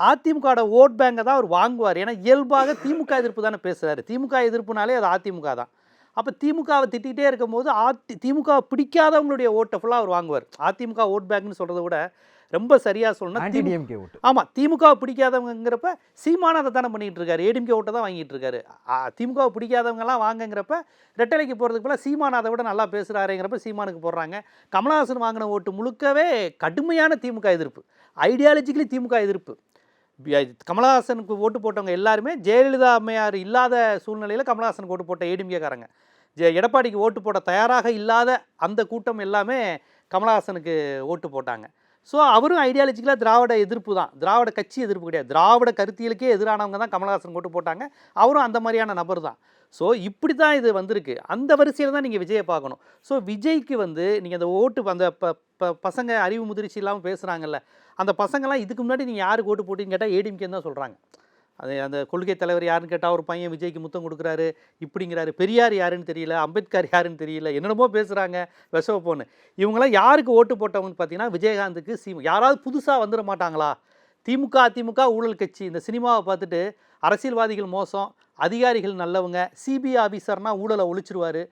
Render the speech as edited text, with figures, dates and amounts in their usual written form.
அதிமுகவோட ஓட் பேங்கை தான் அவர் வாங்குவார். ஏன்னா இயல்பாக திமுக எதிர்ப்பு தானே பேசுகிறாரு. திமுக எதிர்ப்புனாலே அது அதிமுக தான். அப்போ திமுகவை திட்டிகிட்டே இருக்கும்போது திமுக பிடிக்காதவங்களுடைய ஓட்டை ஃபுல்லாக அவர் வாங்குவார். அதிமுக ஓட் பேங்க்னு சொல்கிறத விட ரொம்ப சரியாக சொல்லணும்னா ஆமாம், திமுகவை பிடிக்காதவங்கிறப்ப சீமானம் அதை தானே பண்ணிகிட்டு இருக்காரு. ஏடிஎம்கே ஓட்டை தான் வாங்கிட்டு இருக்காரு. திமுகவை பிடிக்காதவங்கலாம் வாங்குங்கிறப்ப ரெட்டலைக்கு போகிறதுக்கு போல சீமான் அதை விட நல்லா பேசுகிறாருங்கிறப்ப சீமானுக்கு போடுறாங்க. கமலஹாசன் வாங்கின ஓட்டு முழுக்கவே கடுமையான திமுக எதிர்ப்பு, ஐடியாலஜிக்கலி திமுக எதிர்ப்பு. கமலஹாசனுக்கு ஓட்டு போட்டவங்க எல்லாருமே ஜெயலலிதா அம்மையார் இல்லாத சூழ்நிலையில் கமலஹாசனுக்கு ஓட்டு போட்ட ஏடிஎம்கேக்காரங்க. எடப்பாடிக்கு ஓட்டு போட தயாராக இல்லாத அந்த கூட்டம் எல்லாமே கமலஹாசனுக்கு ஓட்டு போட்டாங்க. ஸோ அவரும் ஐடியாலஜிக்கலாக திராவிட எதிர்ப்பு தான், திராவிட கட்சி எதிர்ப்பு கிடையாது. திராவிட கருத்தியலுக்கே எதிரானவங்க தான் கமலஹாசன் ஓட்டு போட்டாங்க. அவரும் அந்த மாதிரியான நபர் தான். ஸோ இப்படி தான் இது வந்திருக்கு. அந்த வரிசையில் தான் நீங்கள் விஜயை பார்க்கணும். ஸோ விஜய்க்கு நீங்கள் அந்த ஓட்டு அந்த பசங்க அறிவு முதிர்ச்சி இல்லாமல் பேசுகிறாங்கல்ல, அந்த பசங்கள்லாம் இதுக்கு முன்னாடி நீங்கள் யாருக்கு ஓட்டு போட்டின்னு கேட்டால் ஏடிஎம்கேன்னு தான் சொல்கிறாங்க. அது அந்த கொள்கை தலைவர் யாருன்னு கேட்டால் ஒரு பையன் விஜய்க்கு முத்தம் கொடுக்குறாரு இப்படிங்கிறாரு. பெரியார் யாருன்னு தெரியல, அம்பேத்கர் யாருன்னு தெரியல, என்னென்னமோ பேசுகிறாங்க விஷவப்போன்னு. இவங்களாம் யாருக்கு ஓட்டு போட்டவங்கன்னு பார்த்தீங்கன்னா விஜயகாந்துக்கு. யாராவது புதுசாக வந்துட மாட்டாங்களா? திமுக அதிமுக ஊழல் கட்சி இந்த சினிமாவை பார்த்துட்டு அரசியல்வாதிகள் மோசம், அதிகாரிகள் நல்லவங்க, சிபிஐ ஆஃபீஸர்னால் ஊழலை ஒழிச்சிருவார்,